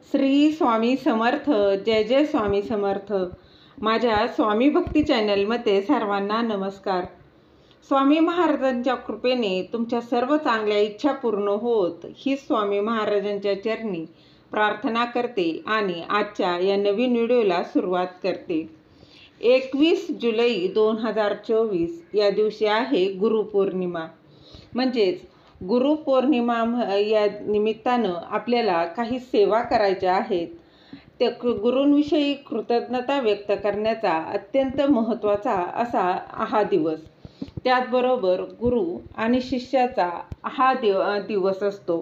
श्री स्वामी समर्थ. जय जय स्वामी समर्थ. माझ्या स्वामी भक्ती चॅनलमध्ये सर्वांना नमस्कार. स्वामी महाराजांच्या कृपेने तुमच्या सर्व चांगल्या इच्छा पूर्ण होत ही स्वामी महाराजांच्या चरणी प्रार्थना करते आणि आजच्या या नवीन व्हिडिओला सुरुवात करते. 21 जुलै 2024 या दिवशी आहे गुरुपौर्णिमा. म्हणजेच गुरुपौर्णिमा या निमित्तानं आपल्याला काही सेवा करायच्या आहेत. त्या गुरूंविषयी कृतज्ञता व्यक्त करण्याचा अत्यंत महत्त्वाचा असा हा दिवस. त्याचबरोबर गुरु आणि शिष्याचा हा दिवस असतो.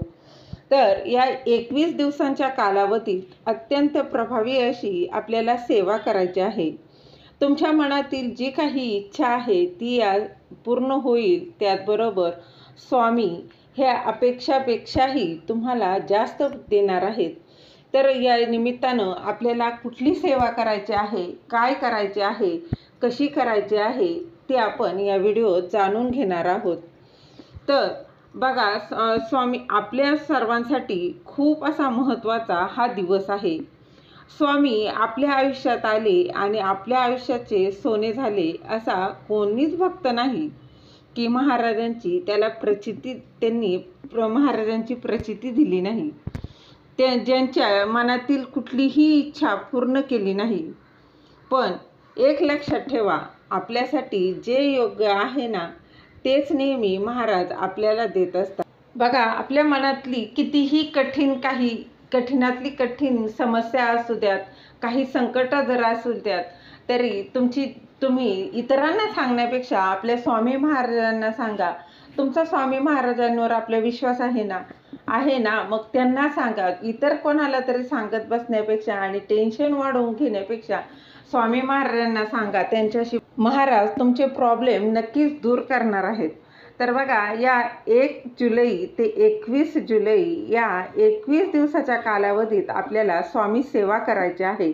तर या 21 दिवसांच्या कालावधीत अत्यंत प्रभावी अशी आपल्याला सेवा करायची आहे. तुमच्या मनातील जी काही इच्छा आहे ती पूर्ण होईल. त्याचबरोबर स्वामी ह्या अपेक्षापेक्षाही तुम्हाला जास्त देणार आहेत. तर या निमित्तानं आपल्याला कुठली सेवा करायची आहे, काय करायचे आहे, कशी करायची आहे ते आपण या व्हिडिओत जाणून घेणार आहोत. तर बघा, स्वामी आपल्या सर्वांसाठी खूप असा महत्त्वाचा हा दिवस आहे. स्वामी आपल्या आयुष्यात आले आणि आपल्या आयुष्याचे सोने झाले असा कोणीच भक्त नाही की महाराजांची त्यांनी महाराजांची प्रचिती दिली नाही, ज्यांच्या मनातील कुठलीही इच्छा पूर्ण केली नाही. पण एक लक्षात ठेवा, आपल्यासाठी जे योग्य आहे ना तेच नेहमी महाराज आपल्याला देत असतात. बघा, आपल्या मनातली कितीही कठीणातली कठीण समस्या असू द्यात, काही संकट जर असू द्यात, तरी तुम्ही इतरांना सांगण्यापेक्षा आपल्या स्वामी महाराजांना सांगा. तुमचा स्वामी महाराजांवर आपला विश्वास आहे ना, मग त्यांना सांगा. इतर कोणाला तरी सांगत बसण्यापेक्षा आणि टेन्शन वाढवून घेण्यापेक्षा स्वामी महाराजांना सांगा. त्यांच्याशी महाराज तुमचे प्रॉब्लेम नक्कीच दूर करणार आहेत. तर बघा, या 1 जुलै ते 21 जुलै या 21 दिवसाच्या कालावधीत आपल्याला स्वामी सेवा करायची आहे.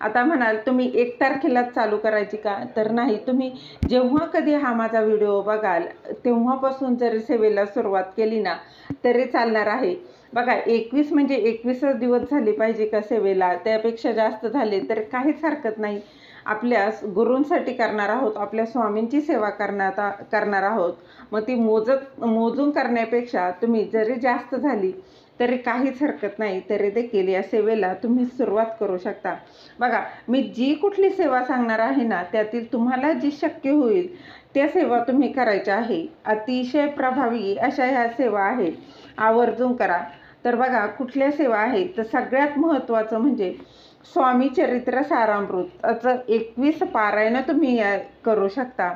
आता म्हणाल तुम्ही 1 तारखेलाच चालू करायची का? तर नाही, तुम्ही जेव्हा कधी हा माझा व्हिडिओ बघाल तेव्हापासून जरी सेवेला सुरुवात केली ना तरी चालणार आहे. बघा, 21 म्हणजे 21च दिवस झाले पाहिजे का सेवेला? त्यापेक्षा जास्त झाले तर काहीच हरकत नाही. आपल्या गुरूंसाठी करणार आहोत, आपल्या स्वामींची सेवा करणार आहोत. मग ती मोजून करण्यापेक्षा तुम्ही जरी जास्त झाली तरी काहीच हरकत नाही. तरी देखील या सेवेला तुम्ही सुरुवात करू शकता. बघा, मी जी कुठली सेवा सांगणार आहे ना त्यातील तुम्हाला जी शक्य होईल त्या सेवा तुम्ही करायच्या आहे. अतिशय प्रभावी अशा ह्या सेवा आहे, आवर्जून करा. तर बघा, कुठल्या सेवा आहेत तर सगळ्यात महत्त्वाचं म्हणजे स्वामी चरित्र सारामृतचं 21 पारायण तुम्ही करू शकता.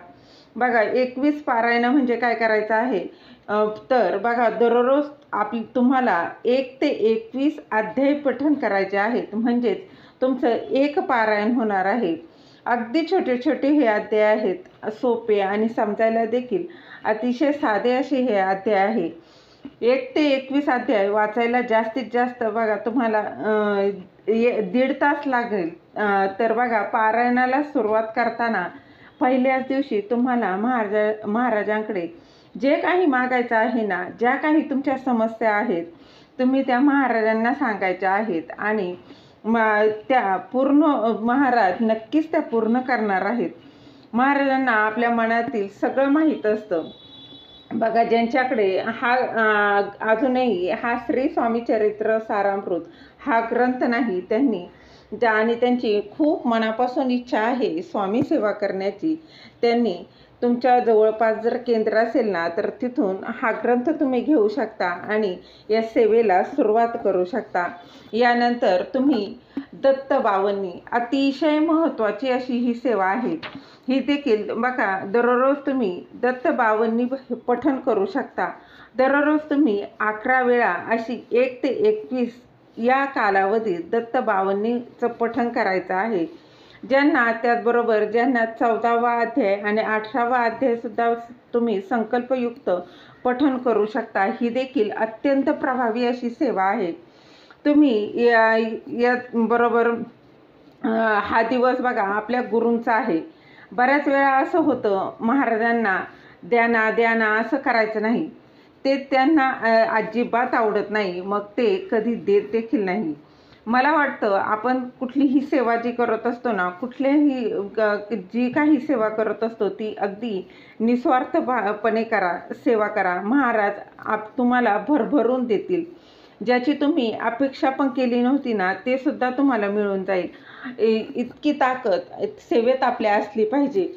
बघा, 21 पारायण म्हणजे काय करायचं आहे तर बघा, दररोज तुम्हाला 1 ते 21 अध्याय पठण करायचे आहेत. म्हणजेच तुमचं एक पारायण होणार आहे. अगदी छोटे छोटे हे अध्याय आहेत, सोपे आणि समजायला देखील अतिशय साधे असे हे अध्याय आहे. 1 ते 21 अध्याय वाचायला जास्तीत जास्त बघा तुम्हाला 1.5 तास लागेल. तर बघा, पारायणाला सुरुवात करताना पहिल्याच दिवशी तुम्हाला महाराजांकडे जे काही मागायचं आहे ना, ज्या काही तुमच्या समस्या आहेत तुम्ही त्या महाराजांना सांगायच्या आहेत आणि त्या पूर्ण महाराज नक्कीच त्या पूर्ण करणार आहेत. महाराजांना आपल्या मनातील सगळं माहीत असतं. बघा, ज्यांच्याकडे अजूनही हा श्री स्वामी चरित्र सारामृत हा ग्रंथ नाही, आणि त्यांची खूप मनापासून इच्छा आहे स्वामी सेवा करण्याची, त्यांनी तुमच्या जवळपास जर केंद्र असेल ना तर तिथून हा ग्रंथ तुम्ही घेऊ शकता आणि या सेवेला सुरुवात करू शकता. यानंतर तुम्ही दत्त बावन्नी, अतिशय महत्त्वाची अशी ही सेवा आहे. ही देखील बघा, दररोज तुम्ही दत्त बावन्नी पठण करू शकता. दररोज तुम्ही 11 वेळा अशी 1 ते 21 या कालावधीत दत्त बावन्नीचं पठण करायचं आहे. त्याचबरोबर ज्यांना 14वा अध्याय आणि 18वा अध्यायसुद्धा तुम्ही संकल्पयुक्त पठण करू शकता. ही देखील अत्यंत प्रभावी अशी सेवा आहे. तुम्ही या बरोबर हा दिवस बघा आपल्या गुरूंचा आहे. बऱ्याच वेळा असं होतं, महाराजांना द्या ना असं करायचं नाही. ते त्यांना अजिबात आवडत नाही, मग ते कधी देत देखील नाही. मला वाटतं आपण कुठलीही सेवा जी करत असतो ना, कुठल्याही जी काही सेवा करत असतो ती अगदी निस्वार्थपणे करा, सेवा करा. महाराज तुम्हाला भरभरून देतील. ज्याची तुम्ही अपेक्षा पण केली नव्हती ना, ते सुद्धा तुम्हाला मिळून जाईल. इतकी ताकद सेवेत आपल्या असली पाहिजे.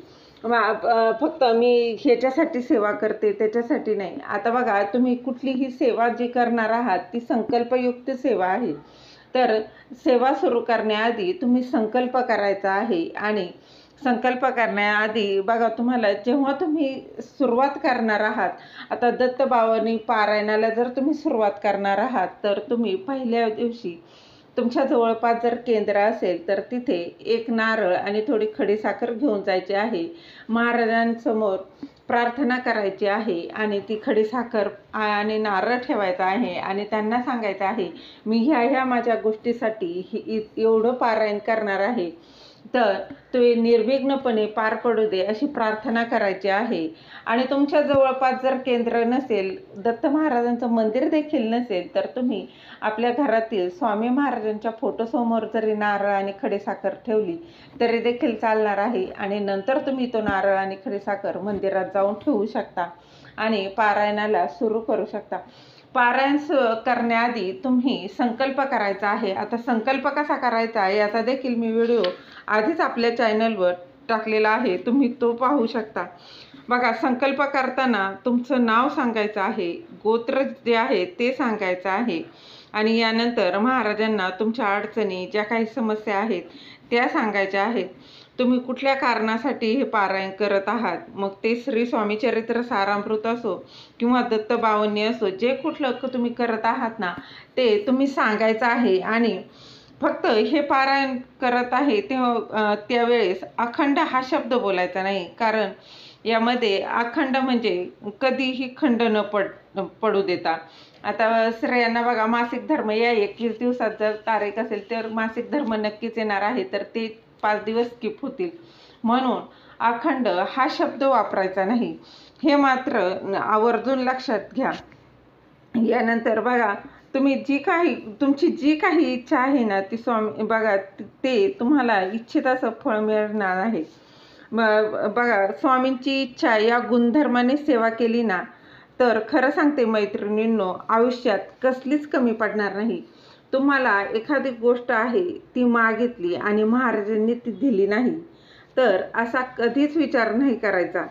फक्त मी ह्याच्यासाठी सेवा करते त्याच्यासाठी नाही. आता बघा, तुम्ही कुठलीही सेवा जी करणार आहात ती संकल्पयुक्त सेवा आहे. तर सेवा सुरू करण्याआधी तुम्ही संकल्प करायचा आहे. आणि संकल्प करण्याआधी बघा, तुम्हाला जेव्हा तुम्ही सुरुवात करणार आहात, आता दत्तबावांनी पारायणाला जर तुम्ही सुरुवात करणार आहात तर तुम्ही पहिल्या दिवशी तुमच्या जवळपास जर केंद्र असेल तर तिथे एक नारळ आणि थोडी खडीसाखर घेऊन जायची आहे. महाराजांसमोर प्रार्थना करायची आहे आणि ती खडीसाखर आणि नारळ ठेवायचा आहे आणि त्यांना सांगायचं आहे, मी ह्या माझ्या गोष्टीसाठी एवढं पारायण करणार आहे, तर ते निर्विघ्नपणे पार पडू दे अशी प्रार्थना करायची आहे. आणि तुमच्या जवळपास जर केंद्र नसेल, दत्त महाराजांचं मंदिर देखील नसेल, तर तुम्ही आपल्या घरातील स्वामी महाराजांच्या फोटोसमोर जरी नारळ आणि खडीसाखर ठेवली तरी देखील चालणार आहे. आणि नंतर तुम्ही तो नारळ आणि खडीसाखर मंदिरात जाऊन ठेवू शकता आणि पारायणाला सुरू करू शकता. पारायण करण्याआधी तुम्ही संकल्प करायचा आहे. आता संकल्प कसा करायचा याचा देखील मी व्हिडिओ आधीच आपल्या चॅनलवर टाकलेला आहे, तुम्ही तो पाहू शकता. बघा, संकल्प करताना तुमचं नाव सांगायचं आहे, गोत्र जे आहे ते सांगायचं आहे आणि यानंतर महाराजांना तुमच्या अडचणी, ज्या काही समस्या आहेत त्या सांगायच्या आहेत. तुम्ही कुठल्या कारणासाठी हे पारायण करत आहात, मग ते श्री स्वामी चरित्र सारामृत असो किंवा दत्तबावन्नी असो, जे कुठलं तुम्ही करत आहात ना ते तुम्ही सांगायचं आहे. आणि फक्त हे पारायण करत आहे त्यावेळेस अखंड हा शब्द बोलायचा नाही, कारण यामध्ये अखंड म्हणजे कधीही खंड न पडू देता. आता स्त्रियांना बघा, मासिक धर्म या 21 दिवसात जर तारीख असेल तर मासिक धर्म नक्कीच येणार आहे, तर ते 5 दिवस स्किप होतील. म्हणून अखंड हा शब्द वापरायचा नाही, हे मात्र आवर्जून लक्षात घ्या. यानंतर बघा, तुम्ही तुमची जी काही इच्छा आहे ना ती स्वामी बघा ते तुम्हाला इच्छित असं फळ मिळणार आहे. बघा, स्वामींची इच्छा या गुणधर्माने सेवा केली ना तर खरं सांगते मैत्रिणींनो, आयुष्यात कसलीच कमी पडणार नाही. तुम्हाला एखादी गोष्ट आहे ती मागितली आणि महाराजांनी ती दिली नाही, तर असा कधीच विचार नाही करायचा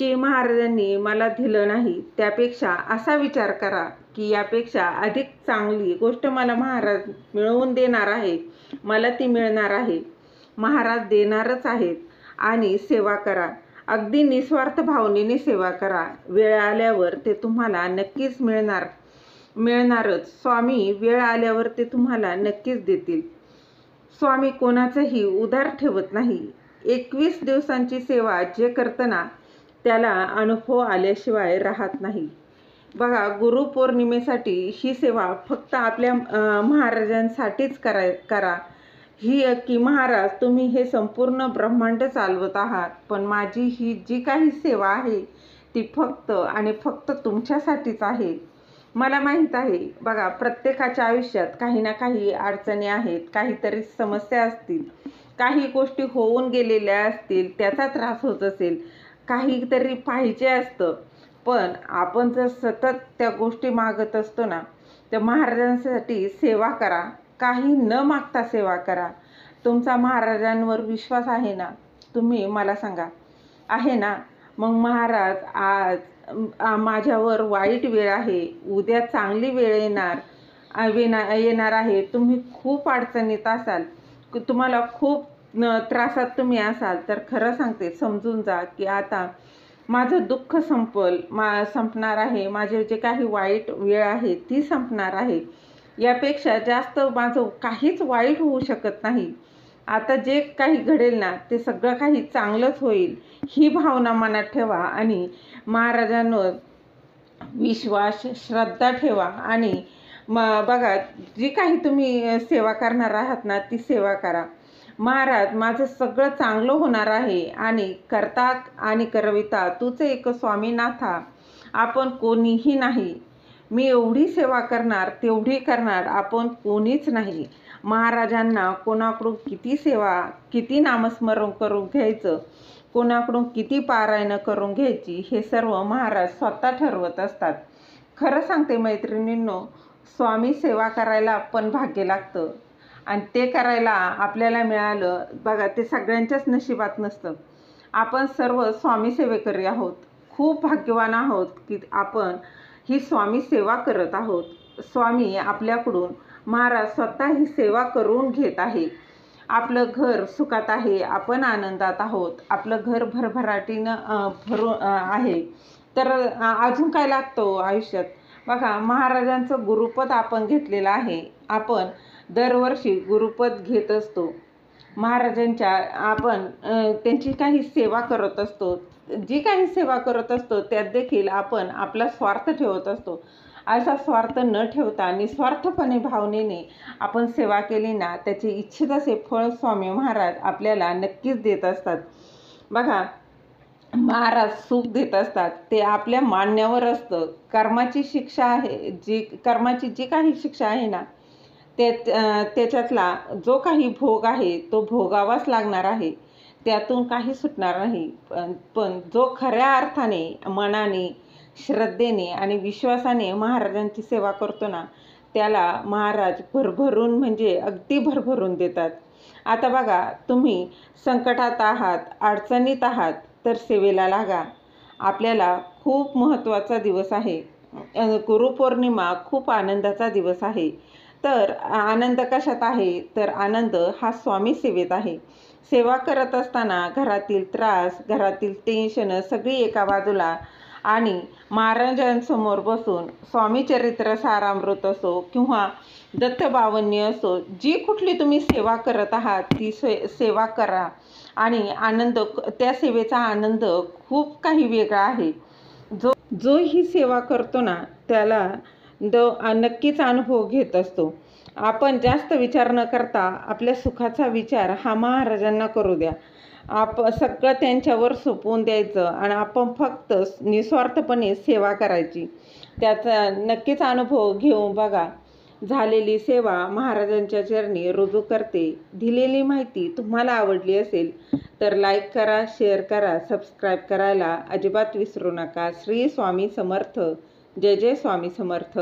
की महाराजांनी मला दिलं नाही. त्यापेक्षा असा विचार करा की यापेक्षा अधिक चांगली गोष्ट मला महाराज मिळवून देणार आहे, मला ती मिळणार आहे, महाराज देणारच आहेत. आणि सेवा करा, अगदी निस्वार्थ भावनेने सेवा करा. वेळ आल्यावर ते तुम्हाला नक्कीच मिळणारच. स्वामी वेळ आल्यावर ते तुम्हाला नक्कीच देतील. स्वामी कोणाचंही उधार ठेवत नाही. 21 दिवसांची सेवा जे करतं ना त्याला अनुभव आल्याशिवाय राहत नाही. बघा, गुरुपौर्णिमेसाठी ही सेवा फक्त आपल्या महाराजांसाठीच करा. ही की महाराज, तुम्ही हे संपूर्ण ब्रह्मांड चालवत आहात, पण माझी ही जी काही सेवा आहे ती फक्त आणि फक्त तुमच्यासाठीच आहे. मला माहीत आहे. बघा, प्रत्येकाच्या आयुष्यात काही ना काही अडचणी आहेत, काहीतरी समस्या असतील, काही गोष्टी होऊन गेलेल्या असतील, त्याचा त्रास होत असेल, काहीतरी पाहिजे असतं. पण आपण जर सतत त्या गोष्टी मागत असतो ना, तर महाराजांसाठी सेवा करा, काही न मागता सेवा करा. तुमचा महाराजांवर विश्वास आहे ना, तुम्ही मला सांगा, आहे ना? मग महाराज, आज माझ्यावर वाईट वेळ आहे, उद्या चांगली वेळ येणार आहे, तुम्ही खूप अडचणीत असाल, तुम्हाला खूप त्रासात तुम्ही असाल, तर खरं सांगते, समजून जा की आता माझं दुःख संपणार आहे, माझे जे काही वाईट वेळ आहे ती संपणार आहे. यापेक्षा जास्त माझं काहीच वाईट होऊ शकत नाही. आता जे काही घडेल ना ते सगळं काही चांगलंच होईल, ही भावना मनात ठेवा आणि महाराजांवर विश्वास, श्रद्धा ठेवा. आणि बघा, जी काही तुम्ही सेवा करणार आहात ना ती सेवा करा. महाराज, माझं सगळं चांगलं होणार आहे आणि करता आणि करविता तूच एक स्वामीनाथा, आपण कोणीही नाही. मी एवढी सेवा करणार तेवढी करणार आपण कोणीच नाही. महाराजांना कोणाकडून किती सेवा, किती नामस्मरण करून घ्यायचं, कोणाकडून किती पारायणं करून घ्यायची, हे सर्व महाराज स्वतः ठरवत असतात. खरं सांगते मैत्रिणींनो, स्वामी सेवा करायला पण भाग्य लागतं आणि ते करायला आपल्याला मिळालं बघा, ते सगळ्यांच्याच नशिबात नसतं. आपण सर्व स्वामी सेवेकरी आहोत. खूप भाग्यवान आहोत की आपण ही स्वामी सेवा करत आहोत. स्वामी आपल्याकडून, महाराज स्वतः ही सेवा करून घेत आहे. आपलं घर सुखात आहे, आपण आनंदात आहोत, आपलं घर भरभराटीनं भरून आहे. तर अजून काय लागतो आयुष्यात? बघा, महाराजांचं गुरुपद आपण घेतलेलं आहे. आपण दरवर्षी गुरुपद घेत असतो. महाराजांच्या आपण त्यांची काही सेवा करत असतो. जी काही सेवा करत असतो त्यात देखील आपण आपला स्वार्थ ठेवत असतो. असा स्वार्थ न ठेवता निस्वार्थपणे भावनेने आपण सेवा केली ना, त्याचे इच्छित असे फळ स्वामी महाराज आपल्याला नक्कीच देत असतात. बघा, महाराज सुख देत असतात ते आपल्या मानण्यावर असतं. कर्माची शिक्षा आहे, कर्माची जी काही शिक्षा आहे ना, त्याच्यातला जो काही भोग आहे तो भोगावाच लागणार आहे. त्यातून काही सुटणार नाही. पण जो खऱ्या अर्थाने, मनाने, श्रद्धेने आणि विश्वासाने महाराजांची सेवा करतो ना, त्याला महाराज भरभरून, म्हणजे अगदी भरभरून देतात. आता बघा, तुम्ही संकटात आहात, अडचणीत आहात, तर सेवेला लागा. आपल्याला खूप महत्त्वाचा दिवस आहे. गुरुपौर्णिमा खूप आनंदाचा दिवस आहे. तर आनंद कशात आहे? तर आनंद हा स्वामी सेवेत आहे. सेवा करत असताना घरातील त्रास, घरातील टेन्शन सगळी एका बाजूला आणि महाराजांसमोर बसून स्वामी चरित्र सारामृत असो किंवा दत्तबावन्य असो, जी कुठली तुम्ही सेवा करत आहात ती सेवा करा. आणि आनंद, त्या सेवेचा आनंद खूप काही वेगळा आहे. जो ही सेवा करतो ना, त्याला नक्कीच अनुभव घेत असतो. आपण जास्त विचार न करता आपल्या सुखाचा विचार हा महाराजांना करू द्या. सगळं त्यांच्यावर सोपवून द्यायचं आणि आपण फक्त निस्वार्थपणे सेवा करायची. त्याचा नक्कीच अनुभव घेऊन बघा. झालेली सेवा महाराजांच्या चरणी रुजू करते. दिलेली माहिती तुम्हाला आवडली असेल तर लाईक करा, शेअर करा, सबस्क्राईब करायला अजिबात विसरू नका. श्री स्वामी समर्थ. जय जय स्वामी समर्थ.